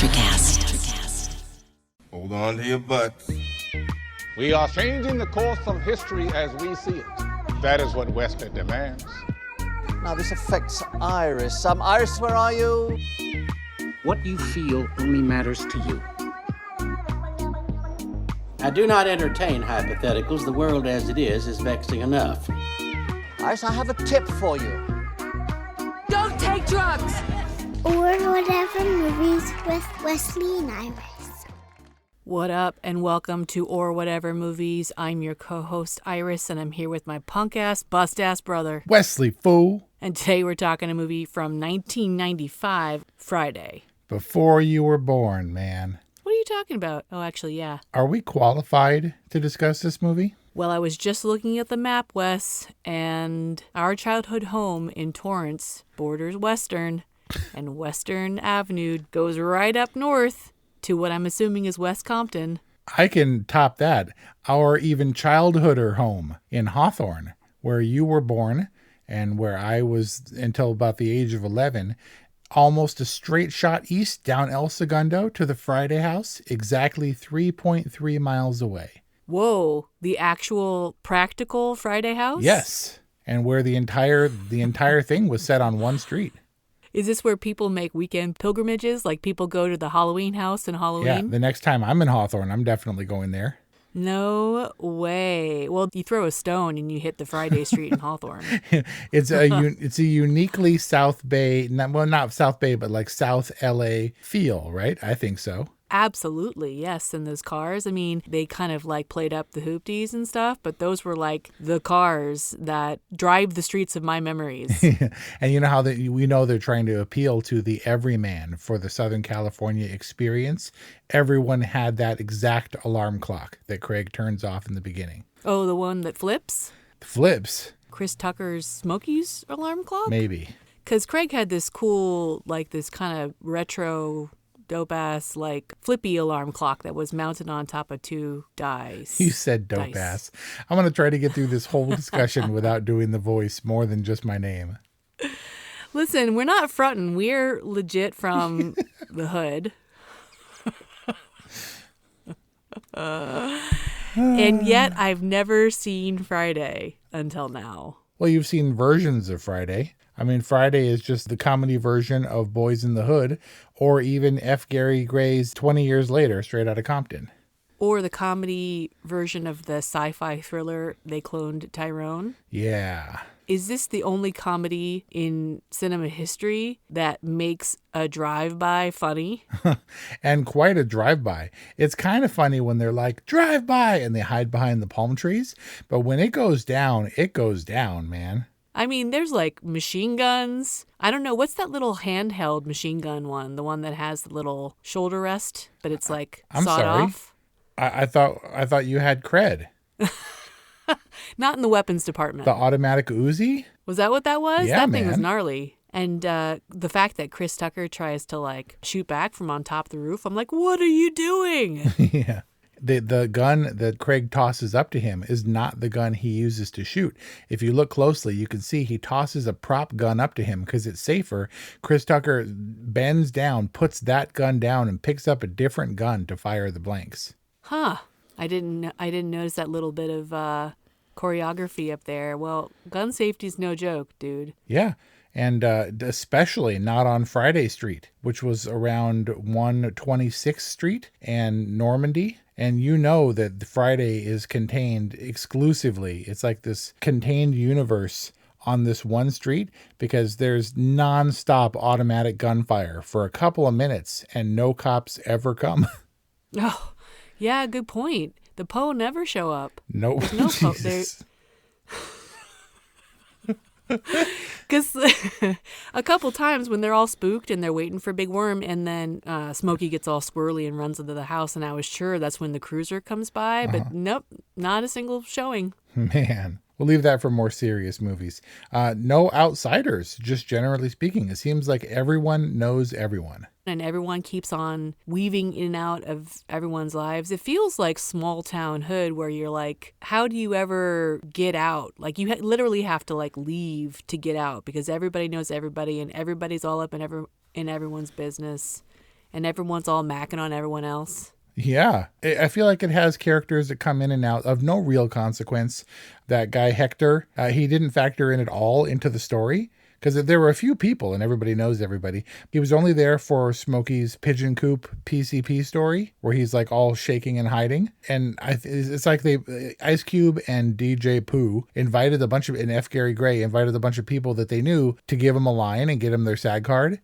Electrocast. Hold on to your butts. We are changing the course of history as we see it. That is what Wesley demands. Now, this affects Iris. Iris, where are you? What you feel only matters to you. I do not entertain hypotheticals. The world as it is vexing enough. Iris, I have a tip for you. Don't take drugs! Or whatever movies with Wesley and Iris. What up, and welcome to Or Whatever Movies. I'm your co-host Iris, and I'm here with my punk-ass, bust-ass brother, Wesley, fool. And today we're talking a movie from 1995, Friday. Before you were born, man. What are you talking about? Oh, actually, yeah. Are we qualified to discuss this movie? Well, I was just looking at the map, Wes, and our childhood home in Torrance borders Western, and Western Avenue goes right up north to what I'm assuming is West Compton. I can top that. Our even childhooder home in Hawthorne, where you were born and where I was until about the age of 11, almost a straight shot east down El Segundo to the Friday house, exactly 3.3 miles away. Whoa, the actual practical Friday house? Yes, and where the entire thing was set on one street. Is this where people make weekend pilgrimages? Like people go to the Halloween house in Halloween? Yeah, the next time I'm in Hawthorne, I'm definitely going there. No way. Well, you throw a stone and you hit the Friday street in Hawthorne. It's a uniquely South Bay, not South Bay, but like South LA feel, right? I think so. Absolutely, yes. And those cars, I mean, they kind of like played up the hoopties and stuff, but those were like the cars that drive the streets of my memories. And you know how we know they're trying to appeal to the everyman for the Southern California experience. Everyone had that exact alarm clock that Craig turns off in the beginning. Oh, the one that flips? Flips. Chris Tucker's Smokey's alarm clock? Maybe. Because Craig had this cool, like this kind of retro dope-ass, like, flippy alarm clock that was mounted on top of two dice. You said dope-ass. I'm going to try to get through this whole discussion without doing the voice more than just my name. Listen, we're not fronting. We're legit from the hood. And yet, I've never seen Friday until now. Well, you've seen versions of Friday. I mean, Friday is just the comedy version of Boys in the Hood, or even F. Gary Gray's 20 Years Later, Straight Outta Compton. Or the comedy version of the sci-fi thriller They Cloned Tyrone. Yeah. Is this the only comedy in cinema history that makes a drive-by funny? And quite a drive-by. It's kind of funny when they're like, drive-by, and they hide behind the palm trees. But when it goes down, man. I mean, there's like machine guns. I don't know. What's that little handheld machine gun one? The one that has the little shoulder rest, but it's like sawed off? I thought you had cred. Not in the weapons department. The automatic Uzi? Was that what that was? Yeah, that thing was gnarly. And the fact that Chris Tucker tries to like shoot back from on top of the roof, I'm like, what are you doing? Yeah. The gun that Craig tosses up to him is not the gun he uses to shoot. If you look closely, you can see he tosses a prop gun up to him because it's safer. Chris Tucker bends down, puts that gun down, and picks up a different gun to fire the blanks. Huh. I didn't notice that little bit of choreography up there. Well, gun safety's no joke, dude. Yeah. And especially not on Friday Street, which was around 126th Street and Normandy. And you know that the Friday is contained exclusively. It's like this contained universe on this one street because there's nonstop automatic gunfire for a couple of minutes and no cops ever come. Oh, yeah, good point. The Poe never show up. Nope. There's no Poe. Because a couple times when they're all spooked and they're waiting for Big Worm, and then Smokey gets all squirrely and runs into the house, and I was sure that's when the cruiser comes by, but nope, not a single showing. Man, we'll leave that for more serious movies. No outsiders, just generally speaking. It seems like everyone knows everyone. And everyone keeps on weaving in and out of everyone's lives. It feels like small town hood where you're like, how do you ever get out? Like you literally have to like leave to get out because everybody knows everybody and everybody's all up in everyone's business. and everyone's all macking on everyone else. Yeah. I feel like it has characters that come in and out of no real consequence. That guy Hector, he didn't factor in at all into the story. Because there were a few people and everybody knows everybody. He was only there for Smokey's pigeon coop PCP story where he's like all shaking and hiding. And it's like Ice Cube and DJ Pooh invited and F. Gary Gray invited a bunch of people that they knew to give him a line and get him their SAG card.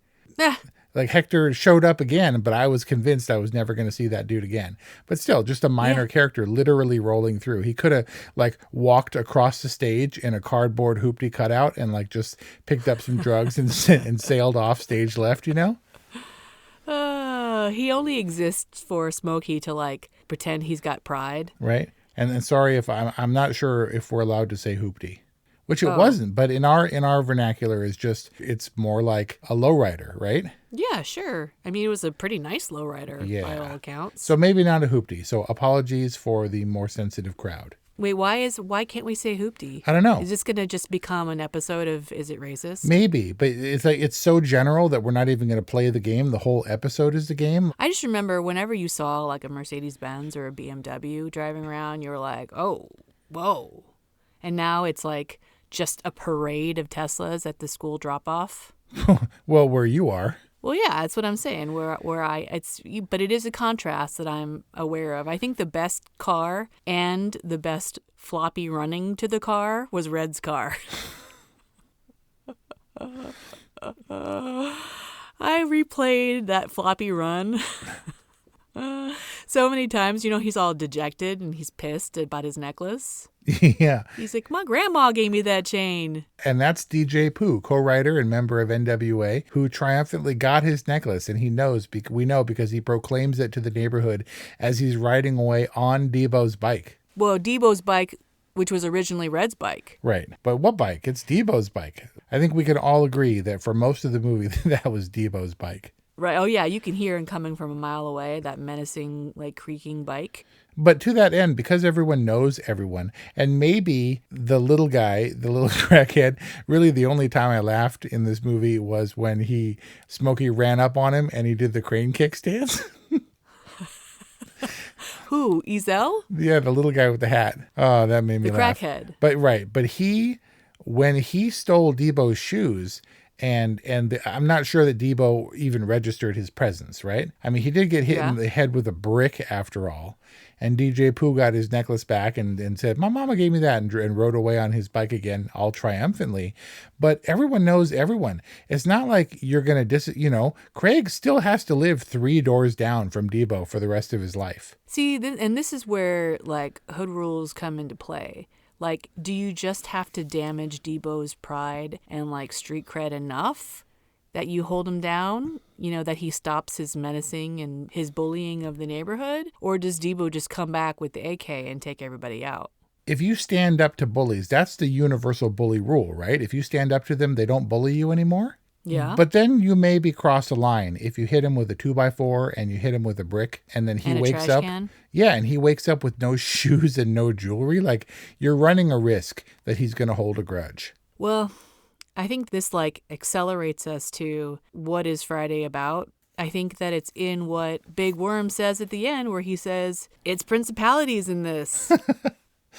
Like Hector showed up again, but I was convinced I was never going to see that dude again. But still, just a minor character literally rolling through. He could have like walked across the stage in a cardboard hoopty cutout and like just picked up some drugs and sailed off stage left, you know? He only exists for Smokey to like pretend he's got pride. Right. And then sorry if I'm not sure if we're allowed to say hoopty. Which it wasn't, but in our vernacular it's more like a lowrider, right? Yeah, sure. I mean, it was a pretty nice lowrider by all accounts. So maybe not a hoopty. So apologies for the more sensitive crowd. Wait, why can't we say hoopty? I don't know. Is this going to just become an episode of Is It Racist? Maybe, but it's so general that we're not even going to play the game. The whole episode is the game. I just remember whenever you saw like a Mercedes-Benz or a BMW driving around, you were like, oh, whoa. And now it's like just a parade of Teslas at the school drop-off. Well, where you are. Well, yeah, that's what I'm saying. But it is a contrast that I'm aware of. I think the best car and the best floppy running to the car was Red's car. I replayed that floppy run so many times. You know, he's all dejected and he's pissed about his necklace. Yeah. He's like, my grandma gave me that chain. And that's DJ Pooh, co-writer and member of NWA, who triumphantly got his necklace. And we know because he proclaims it to the neighborhood as he's riding away on Debo's bike. Well, Debo's bike, which was originally Red's bike. Right. But what bike? It's Debo's bike. I think we can all agree that for most of the movie, that was Debo's bike. Right. Oh, yeah. You can hear him coming from a mile away, that menacing, like, creaking bike. But to that end, because everyone knows everyone, and maybe the little guy, the little crackhead, really the only time I laughed in this movie was when Smokey ran up on him and he did the crane kick stance. Who? Ezel? Yeah, the little guy with the hat. Oh, that made me laugh. The crackhead. But right. But when he stole Debo's shoes, and I'm not sure that Debo even registered his presence, right? I mean, he did get hit in the head with a brick after all. And DJ Pooh got his necklace back and said, my mama gave me that, and rode away on his bike again, all triumphantly. But everyone knows everyone. It's not like you're going to Craig still has to live 3 doors down from Debo for the rest of his life. See, and this is where, like, hood rules come into play. Like, do you just have to damage Debo's pride and, like, street cred enough that you hold him down? You know, that he stops his menacing and his bullying of the neighborhood? Or does Debo just come back with the AK and take everybody out? If you stand up to bullies, that's the universal bully rule, right? If you stand up to them, they don't bully you anymore. Yeah. But then you maybe cross a line if you hit him with a 2x4 and you hit him with a brick and then he wakes up. Can. Yeah, and he wakes up with no shoes and no jewelry. Like, you're running a risk that he's going to hold a grudge. Well, I think this like accelerates us to what is Friday about. I think that it's in what Big Worm says at the end where he says, it's principalities in this.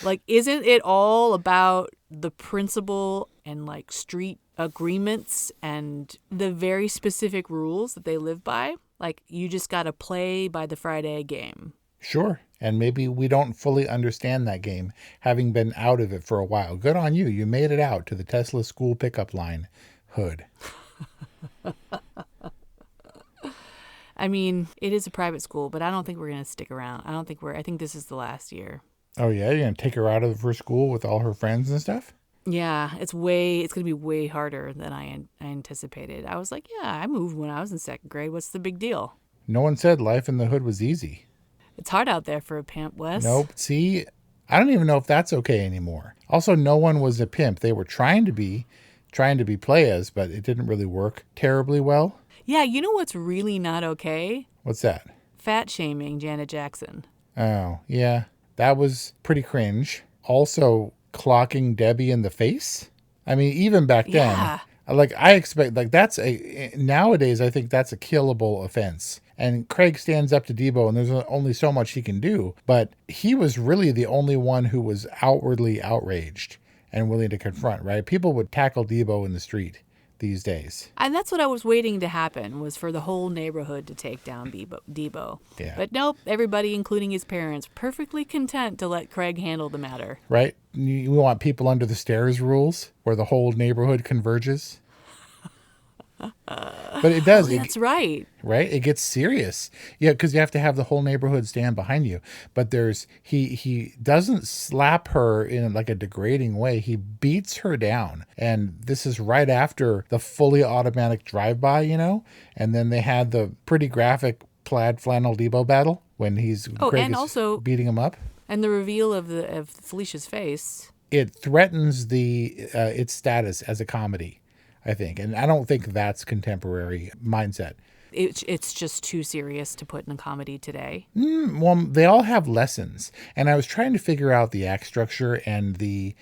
Like, isn't it all about the principle and like street agreements and the very specific rules that they live by? Like, you just got to play by the Friday game. Sure. And maybe we don't fully understand that game, having been out of it for a while. Good on you. You made it out to the Tesla school pickup line, Hood. I mean, it is a private school, but I don't think we're going to stick around. I think this is the last year. Oh, yeah? You're going to take her out of her school with all her friends and stuff? Yeah, it's going to be way harder than I anticipated. I was like, yeah, I moved when I was in 2nd grade. What's the big deal? No one said life in the hood was easy. It's hard out there for a pimp, Wes. Nope. See, I don't even know if that's okay anymore. Also, no one was a pimp. They were trying to be players, but it didn't really work terribly well. Yeah, you know what's really not okay? What's that? Fat shaming Janet Jackson. Oh, yeah. That was pretty cringe. Also, clocking Debbie in the face. I mean, even back then, like, I expect, like, nowadays I think that's a killable offense. And Craig stands up to Debo, and there's only so much he can do. But he was really the only one who was outwardly outraged and willing to confront, right? People would tackle Debo in the street these days. And that's what I was waiting to happen, was for the whole neighborhood to take down Debo. Yeah. But nope, everybody, including his parents, perfectly content to let Craig handle the matter. Right? You want people under the stairs rules, where the whole neighborhood converges. But it does. That's right. Right? It gets serious. Yeah, because you have to have the whole neighborhood stand behind you. But he doesn't slap her in like a degrading way. He beats her down. And this is right after the fully automatic drive-by, And then they had the pretty graphic plaid flannel Debo battle when Craig is also beating him up. And the reveal of Felicia's face. It threatens its status as a comedy, I think. And I don't think that's contemporary mindset. It's just too serious to put in a comedy today. Well, they all have lessons. And I was trying to figure out the act structure and the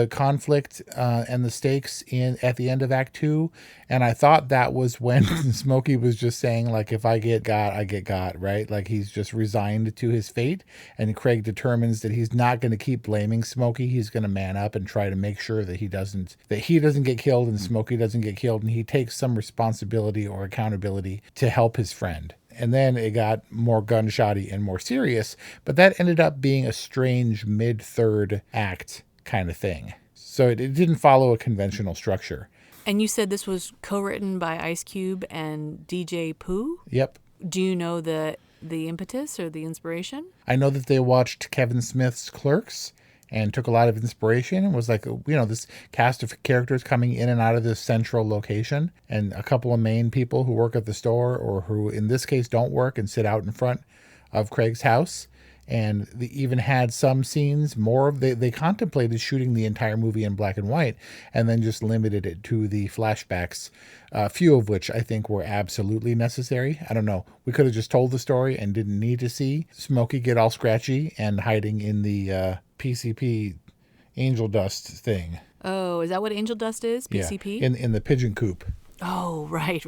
conflict and the stakes at the end of Act 2. And I thought that was when Smokey was just saying, like, if I get got, I get got, right? Like, he's just resigned to his fate. And Craig determines that he's not going to keep blaming Smokey. He's going to man up and try to make sure that he doesn't get killed and Smokey doesn't get killed. And he takes some responsibility or accountability to help his friend. And then it got more gunshotty and more serious. But that ended up being a strange mid-third act kind of thing. So it didn't follow a conventional structure. And you said this was co-written by Ice Cube and DJ Pooh? Yep. Do you know the impetus or the inspiration? I know that they watched Kevin Smith's Clerks and took a lot of inspiration. It was like, this cast of characters coming in and out of this central location, and a couple of main people who work at the store, or who in this case don't work and sit out in front of Craig's house. And they even had some scenes they contemplated shooting the entire movie in black and white and then just limited it to the flashbacks, a few of which I think were absolutely necessary. I don't know. We could have just told the story and didn't need to see Smokey get all scratchy and hiding in the PCP angel dust thing. Oh, is that what angel dust is? PCP? Yeah, in the pigeon coop. Oh, right.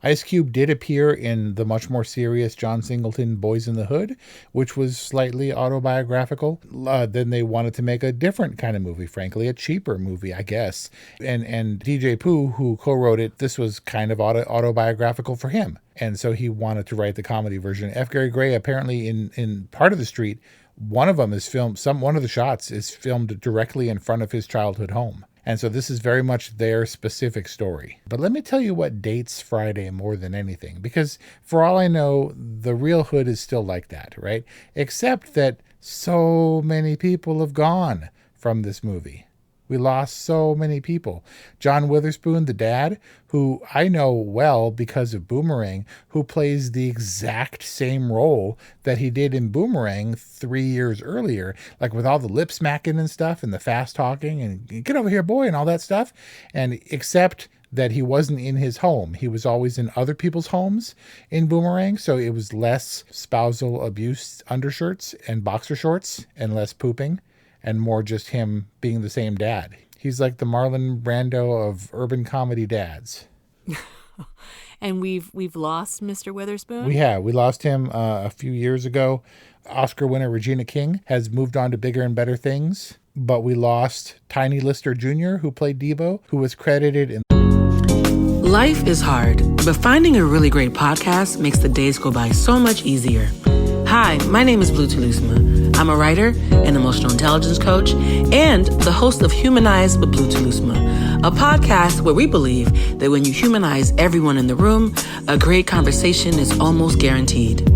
Ice Cube did appear in the much more serious John Singleton Boys in the Hood, which was slightly autobiographical. Then they wanted to make a different kind of movie, frankly, a cheaper movie, I guess. And DJ Pooh, who co-wrote it, this was kind of autobiographical for him. And so he wanted to write the comedy version. F. Gary Gray, apparently in part of the street, one of them is filmed, one of the shots is filmed directly in front of his childhood home. And so this is very much their specific story. But let me tell you what dates Friday more than anything, because for all I know, the real hood is still like that, right? Except that so many people have gone from this movie. We lost so many people. John Witherspoon, the dad, who I know well because of Boomerang, who plays the exact same role that he did in Boomerang 3 years earlier, like with all the lip smacking and stuff and the fast talking and get over here, boy, and all that stuff. And except that he wasn't in his home. He was always in other people's homes in Boomerang. So it was less spousal abuse undershirts and boxer shorts and less pooping, and more just him being the same dad. He's like the Marlon Brando of urban comedy dads. And we've lost Mr. Witherspoon? We lost him a few years ago. Oscar winner Regina King has moved on to bigger and better things. But we lost Tiny Lister Jr., who played Debo, who was credited in... Life is hard, but finding a really great podcast makes the days go by so much easier. Hi, my name is Blue Telusma. I'm a writer, an emotional intelligence coach, and the host of Humanize with Blue Telusma, a podcast where we believe that when you humanize everyone in the room, a great conversation is almost guaranteed.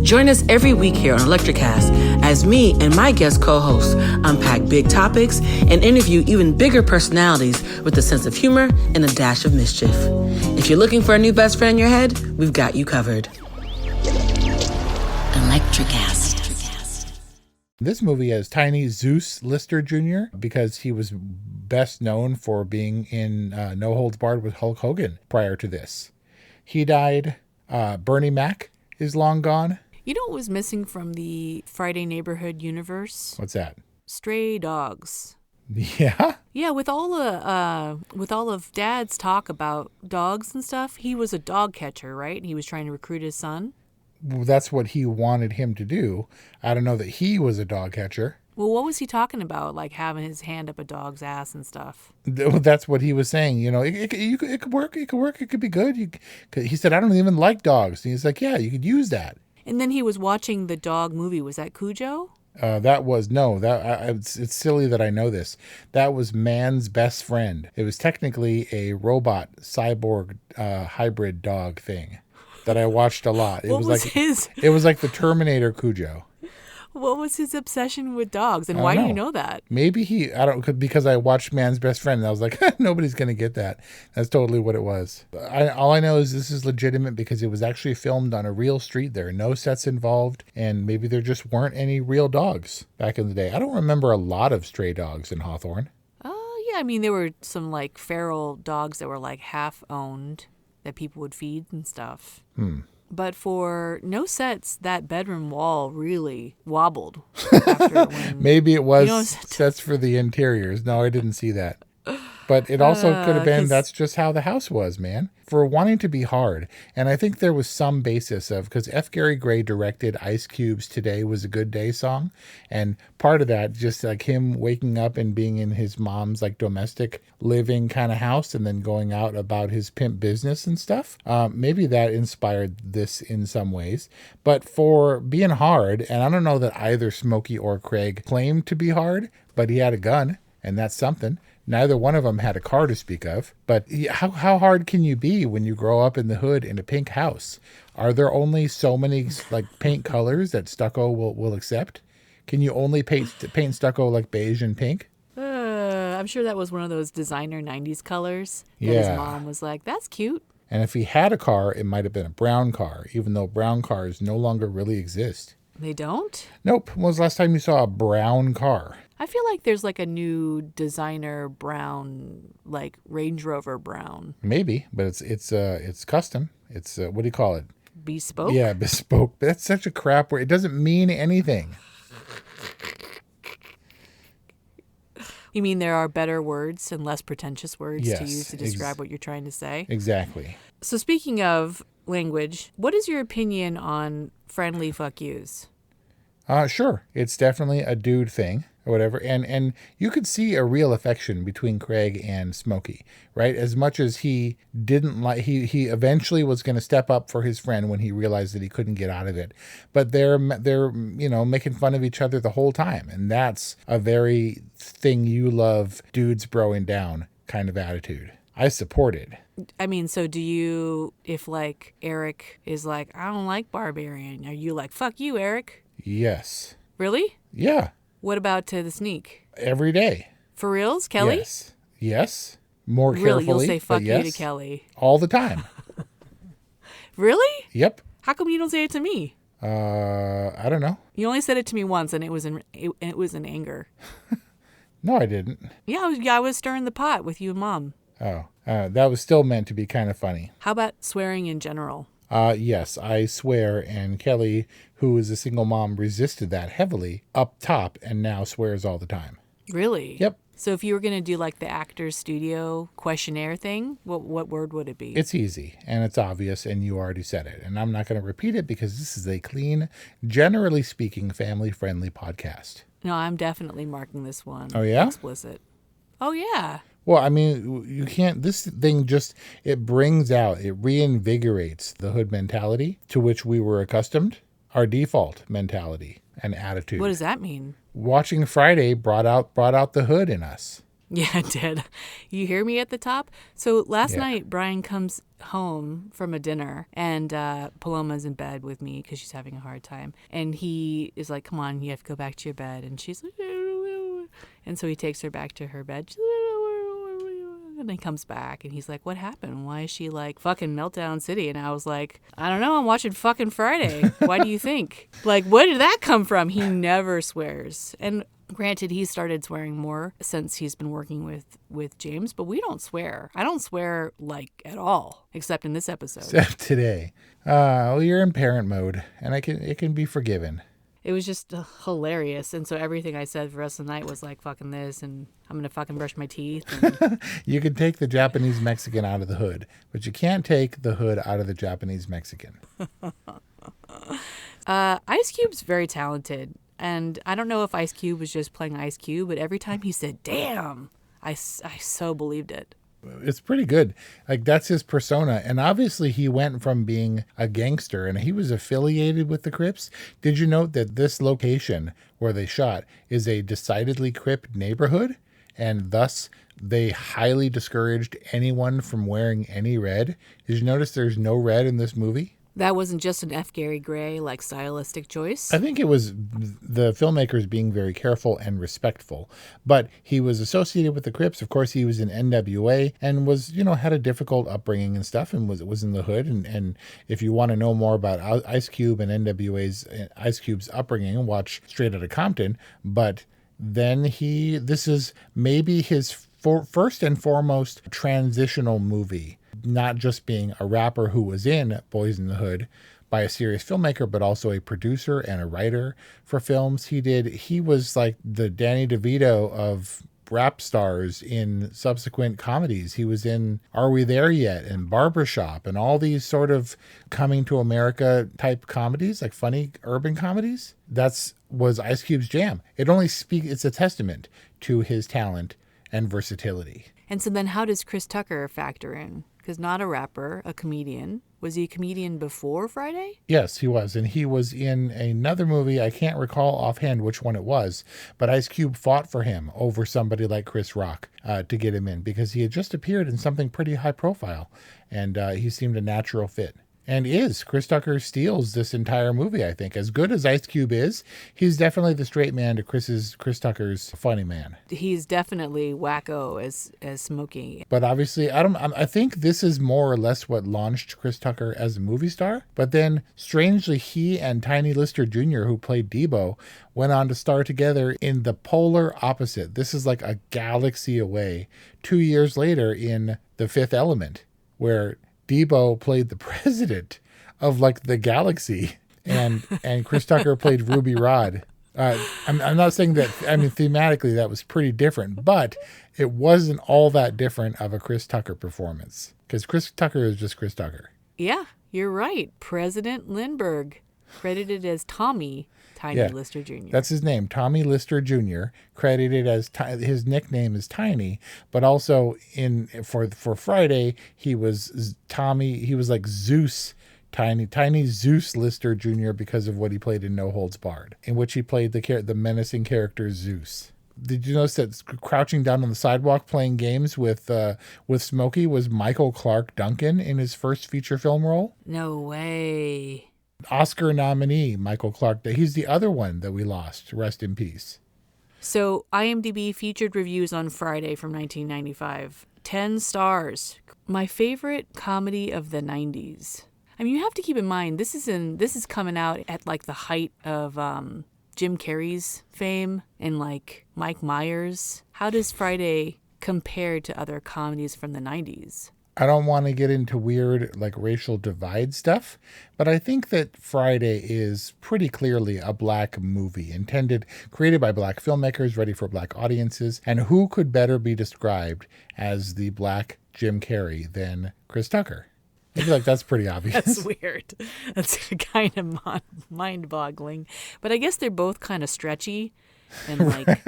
Join us every week here on Electricast as me and my guest co-hosts unpack big topics and interview even bigger personalities with a sense of humor and a dash of mischief. If you're looking for a new best friend in your head, we've got you covered. Electricast. This movie has Tiny Zeus Lister Jr. because he was best known for being in No Holds Barred with Hulk Hogan prior to this. He died. Bernie Mac is long gone. You know what was missing from the Friday Neighborhood universe? What's that? Stray dogs. Yeah? Yeah, with all of Dad's talk about dogs and stuff, he was a dog catcher, right? He was trying to recruit his son. Well, that's what he wanted him to do. I don't know that he was a dog catcher. Well, what was he talking about? Like having his hand up a dog's ass and stuff. That's what he was saying. You know, it could work. It could work. It could be good. He said, I don't even like dogs. And he's like, yeah, you could use that. And then he was watching the dog movie. Was that Cujo? It's silly that I know this. That was Man's Best Friend. It was technically a robot cyborg hybrid dog thing that I watched a lot. It What was his? It was like the Terminator Cujo. What was his obsession with dogs, and why do you know that? Maybe because I watched Man's Best Friend and I was like, nobody's going to get that. That's totally what it was. All I know is this is legitimate because it was actually filmed on a real street. There are no sets involved, and maybe there just weren't any real dogs back in the day. I don't remember a lot of stray dogs in Hawthorne. Oh, yeah. I mean, there were some like feral dogs that were like half owned that people would feed and stuff. But for no sets, that bedroom wall really wobbled. Maybe it was sets for the interiors. No, I didn't see that. But it also could have been that's just how the house was, man. For wanting to be hard. And I think there was some basis of, because F. Gary Gray directed Ice Cube's Today Was a Good Day song. And part of that, just like him waking up and being in his mom's like domestic living kind of house and then going out about his pimp business and stuff. Maybe that inspired this in some ways. But for being hard, and I don't know that either Smokey or Craig claimed to be hard, but he had a gun, and that's something. Neither one of them had a car to speak of. But how hard can you be when you grow up in the hood in a pink house? Are there only so many like paint colors that stucco will accept? Can you only paint stucco like beige and pink? I'm sure that was one of those designer 90s colors that Yeah. his mom was like, that's cute. And if he had a car, it might have been a brown car, even though brown cars no longer really exist. They don't? Nope. When was the last time you saw a brown car? I feel like there's like a new designer brown, like Range Rover brown. Maybe, but it's custom. It's what do you call it? Bespoke? Yeah, bespoke. That's such a crap word. It doesn't mean anything. You mean there are better words and less pretentious words Yes, to use to describe what you're trying to say? Exactly. So speaking of language, what is your opinion on friendly fuck yous? Sure. It's definitely a dude thing or whatever. And you could see a real affection between Craig and Smokey, right? As much as he didn't like, he eventually was going to step up for his friend when he realized that he couldn't get out of it. But they're making fun of each other the whole time. And that's a very thing you love, dudes broing down kind of attitude. I support it. I mean, so do you, if like Eric is like, I don't like barbarian, are you like, fuck you, Eric? Yes. Really? Yeah. What about to the sneak? Every day. For reals, Kelly? Yes. Yes. More Really, carefully. you'll say fuck but you yes, to Kelly. all the time. Really? Yep. How come you don't say it to me? I don't know. You only said it to me once, and it was in anger. No, I didn't. Yeah, I was stirring the pot with you and Mom. Oh, that was still meant to be kind of funny. How about swearing in general? Yes, I swear. And Kelly, who is a single mom, resisted that heavily up top and now swears all the time. Really? Yep. So if you were going to do like the Actors Studio questionnaire thing, what word would it be? It's easy and it's obvious and you already said it. And I'm not going to repeat it because this is a clean, generally speaking, family-friendly podcast. No, I'm definitely marking this one. Oh, yeah? Explicit. Oh, yeah. Well, I mean, you can't, this thing just, it brings out, it reinvigorates the hood mentality to which we were accustomed, our default mentality and attitude. What does that mean? Watching Friday brought out the hood in us. Yeah, it did. You hear me at the top? So last Yeah. night, Brian comes home from a dinner and Paloma's in bed with me because she's having a hard time. And he is like, come on, you have to go back to your bed. And she's like, and so he takes her back to her bed. And then comes back and he's like, what happened? Why is she like fucking Meltdown City? And I was like, I don't know. I'm watching fucking Friday. Why do you think? Like, where did that come from? He never swears. And granted, he started swearing more since he's been working with James, but we don't swear. I don't swear like at all, except in this episode. Except today. Well, you're in parent mode and it can be forgiven. It was just hilarious. And so everything I said for the rest of the night was like, fucking this, and I'm going to fucking brush my teeth. And You can take the Japanese Mexican out of the hood, but you can't take the hood out of the Japanese Mexican. Ice Cube's very talented. And I don't know if Ice Cube was just playing Ice Cube, but every time he said, damn, I so believed it. It's pretty good. Like, that's his persona. And obviously he went from being a gangster and he was affiliated with the Crips. Did you note that this location where they shot is a decidedly Crip neighborhood? And thus they highly discouraged anyone from wearing any red. Did you notice there's no red in this movie? That wasn't just an F. Gary Gray, like, stylistic choice. I think it was the filmmakers being very careful and respectful. But he was associated with the Crips. Of course, he was in NWA and was, had a difficult upbringing and stuff and was in the hood. And if you want to know more about Ice Cube and Ice Cube's upbringing, watch Straight Outta Compton. But then this is maybe his first and foremost transitional movie. Not just being a rapper who was in Boys in the Hood by a serious filmmaker, but also a producer and a writer for films. He was like the Danny DeVito of rap stars in subsequent comedies. He was in Are We There Yet? And Barbershop and all these sort of coming to America type comedies, like funny urban comedies. Was Ice Cube's jam. It's a testament to his talent and versatility. And so then how does Chris Tucker factor in? Because not a rapper, a comedian. Was he a comedian before Friday? Yes, he was. And he was in another movie. I can't recall offhand which one it was, but Ice Cube fought for him over somebody like Chris Rock to get him in because he had just appeared in something pretty high profile and he seemed a natural fit. And Chris Tucker steals this entire movie, I think. As good as Ice Cube is, he's definitely the straight man to Chris Tucker's funny man. He's definitely wacko as Smokey. But obviously, I think this is more or less what launched Chris Tucker as a movie star. But then, strangely, he and Tiny Lister Jr., who played Debo, went on to star together in the polar opposite. This is like a galaxy away. 2 years later in The Fifth Element, where Debo played the president of like the galaxy and Chris Tucker played Ruby Rod. I'm not saying that, thematically that was pretty different, but it wasn't all that different of a Chris Tucker performance because Chris Tucker is just Chris Tucker. Yeah, you're right. President Lindbergh, credited as Tommy Tiny Lister Jr. That's his name, Tommy Lister Jr., credited as his nickname is Tiny, but also for Friday he was Tommy. He was like Zeus, Tiny Zeus Lister Jr. because of what he played in No Holds Barred, in which he played the menacing character Zeus. Did you notice that crouching down on the sidewalk playing games with Smokey was Michael Clark Duncan in his first feature film role? No way. Oscar nominee Michael Clark. He's the other one that we lost. Rest in peace. So IMDb featured reviews on Friday from 1995. 10 stars. My favorite comedy of the 90s. You have to keep in mind this is coming out at like the height of Jim Carrey's fame and like Mike Myers. How does Friday compare to other comedies from the 90s? I don't want to get into weird like racial divide stuff, but I think that Friday is pretty clearly a black movie created by black filmmakers, ready for black audiences. And who could better be described as the black Jim Carrey than Chris Tucker? I feel like that's pretty obvious. That's weird. That's kind of mind-boggling. But I guess they're both kind of stretchy and like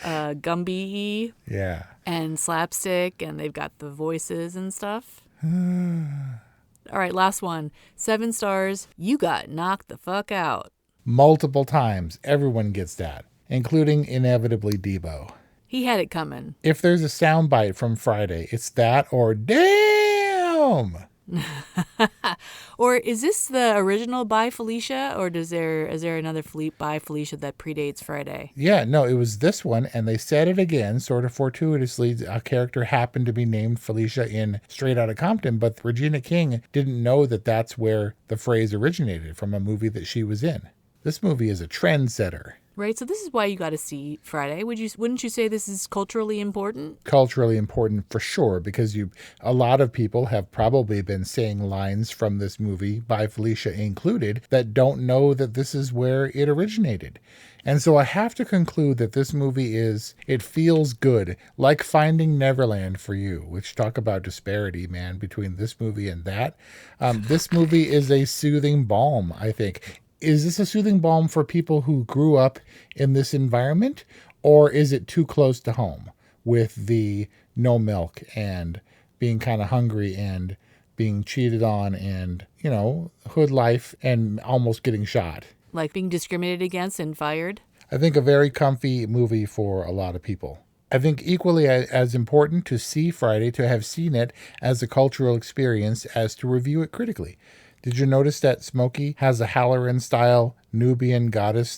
Gumby-y. Yeah. And slapstick, and they've got the voices and stuff. All right, last one. 7 stars. You got knocked the fuck out. Multiple times. Everyone gets that, including inevitably Debo. He had it coming. If there's a soundbite from Friday, it's that or damn. Or is this the original By Felicia, or is there another By Felicia that predates Friday? Yeah, no, it was this one, and they said it again, sort of fortuitously. A character happened to be named Felicia in Straight Outta Compton, but Regina King didn't know that that's where the phrase originated from, a movie that she was in. This movie is a trendsetter. Right, so this is why you got to see Friday. Wouldn't you say this is culturally important? Culturally important for sure, because a lot of people have probably been saying lines from this movie, by Felicia included, that don't know that this is where it originated. And so I have to conclude that this movie it feels good, like Finding Neverland for you, which talk about disparity, man, between this movie and that. This movie is a soothing balm, I think. Is this a soothing balm for people who grew up in this environment, or is it too close to home with the no milk and being kind of hungry and being cheated on and, hood life and almost getting shot? Like being discriminated against and fired? I think a very comfy movie for a lot of people. I think equally as important to see Friday, to have seen it as a cultural experience, as to review it critically. Did you notice that Smokey has a Halloran-style Nubian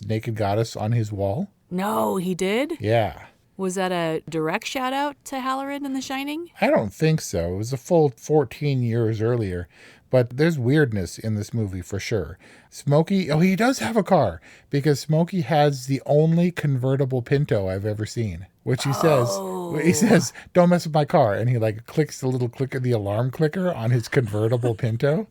naked goddess on his wall? No, he did? Yeah. Was that a direct shout out to Halloran and The Shining? I don't think so. It was a full 14 years earlier. But there's weirdness in this movie for sure. Smokey, he does have a car, because Smokey has the only convertible Pinto I've ever seen, which he says, don't mess with my car. And he clicks the little clicker, the alarm clicker on his convertible Pinto.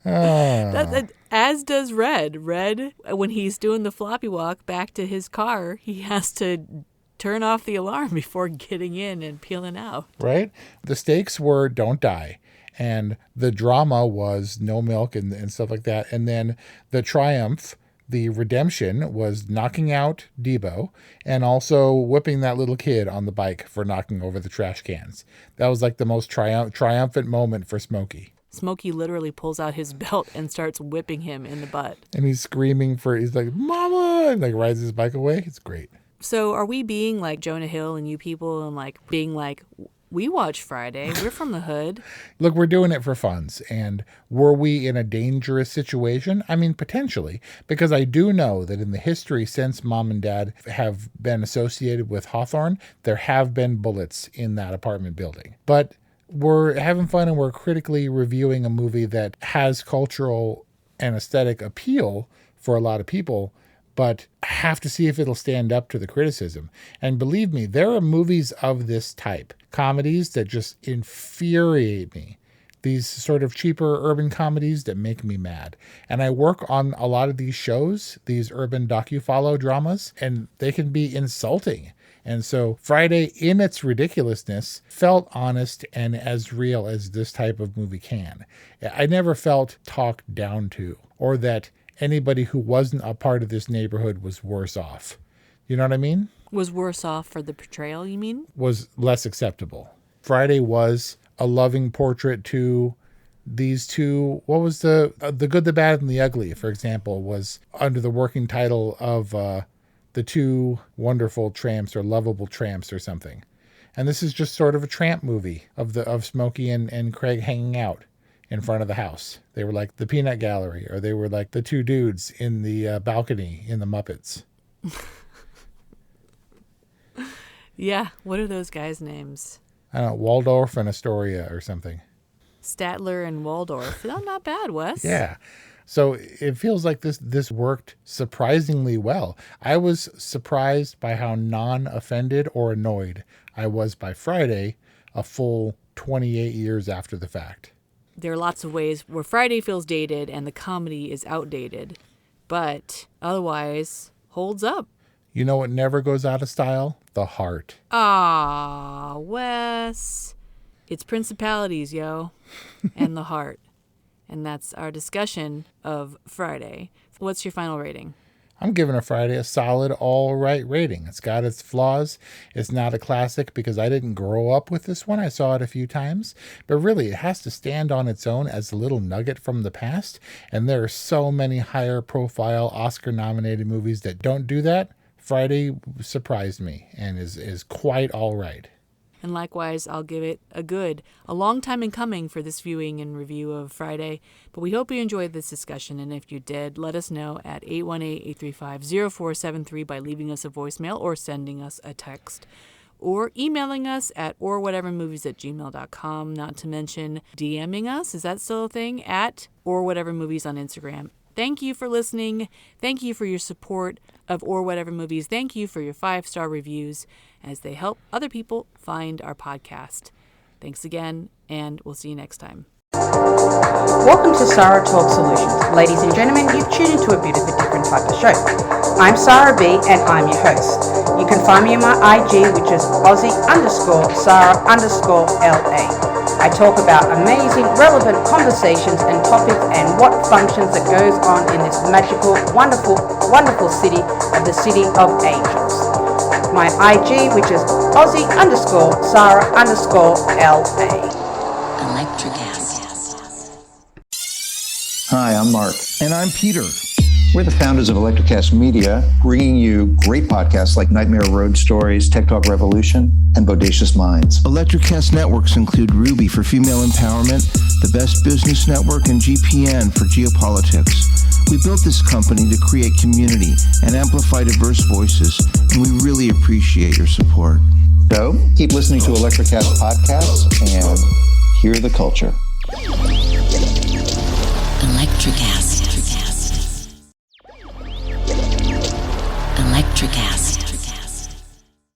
As does Red. Red, when he's doing the floppy walk back to his car, he has to turn off the alarm before getting in and peeling out. Right? The stakes were don't die. And the drama was no milk and stuff like that. And then the triumph, the redemption, was knocking out Debo and also whipping that little kid on the bike for knocking over the trash cans. That was the most triumphant moment for Smokey. Smokey literally pulls out his belt and starts whipping him in the butt. And he's screaming he's like, Mama! And rides his bike away. It's great. So are we being like Jonah Hill and you people and being like, we watch Friday, we're from the hood? Look, we're doing it for funds. And were we in a dangerous situation? I mean, potentially, because I do know that in the history since Mom and Dad have been associated with Hawthorne, there have been bullets in that apartment building. But we're having fun and we're critically reviewing a movie that has cultural and aesthetic appeal for a lot of people, but have to see if it'll stand up to the criticism. And believe me, there are movies of this type, comedies that just infuriate me. These sort of cheaper urban comedies that make me mad. And I work on a lot of these shows, these urban docu-follow dramas, and they can be insulting. And so Friday, in its ridiculousness, felt honest and as real as this type of movie can. I never felt talked down to, or that anybody who wasn't a part of this neighborhood was worse off. You know what I mean? Was worse off for the portrayal, you mean? Was less acceptable. Friday was a loving portrait to these two. What was the Good, the Bad, and the Ugly, for example, was under the working title of The Two Wonderful Tramps or Lovable Tramps or something. And this is just sort of a tramp movie of Smokey and Craig hanging out in front of the house. They were like the Peanut Gallery, or they were like the two dudes in the balcony in the Muppets. Yeah, what are those guys' names? I don't know, Waldorf and Astoria or something. Statler and Waldorf. No, not bad, Wes. Yeah. So it feels like this worked surprisingly well. I was surprised by how non-offended or annoyed I was by Friday, a full 28 years after the fact. There are lots of ways where Friday feels dated and the comedy is outdated, but otherwise holds up. You know what never goes out of style? The heart. Ah, Wes. It's principalities, yo, and the heart. And that's our discussion of Friday. What's your final rating? I'm giving a Friday a solid all right rating. It's got its flaws. It's not a classic because I didn't grow up with this one. I saw it a few times. But really, it has to stand on its own as a little nugget from the past. And there are so many higher profile Oscar-nominated movies that don't do that. Friday surprised me and is quite all right. And likewise, I'll give it a long time in coming for this viewing and review of Friday. But we hope you enjoyed this discussion. And if you did, let us know at 818-835-0473 by leaving us a voicemail or sending us a text. Or emailing us at orwhatevermovies@gmail.com. Not to mention DMing us. Is that still a thing? At orwhatevermovies on Instagram. Thank you for listening. Thank you for your support of Or Whatever Movies. Thank you for your 5-star reviews as they help other people find our podcast. Thanks again, and we'll see you next time. Welcome to Sarah Talk Solutions. Ladies and gentlemen, you've tuned into a bit of a different type of show. I'm Sarah B and I'm your host. You can find me on my IG, which is Aussie_Sarah_LA. I talk about amazing, relevant conversations and topics and what functions that goes on in this magical, wonderful, wonderful city of the City of Angels. My IG, which is Aussie_Sarah_LA. Electric acid. Hi, I'm Mark. And I'm Peter. We're the founders of Electricast Media, bringing you great podcasts like Nightmare Road Stories, Tech Talk Revolution, and Bodacious Minds. Electricast networks include Ruby for female empowerment, the Best Business Network, and GPN for geopolitics. We built this company to create community and amplify diverse voices, and we really appreciate your support. So, keep listening to Electricast podcasts and hear the culture. Electric acid. Electric acid.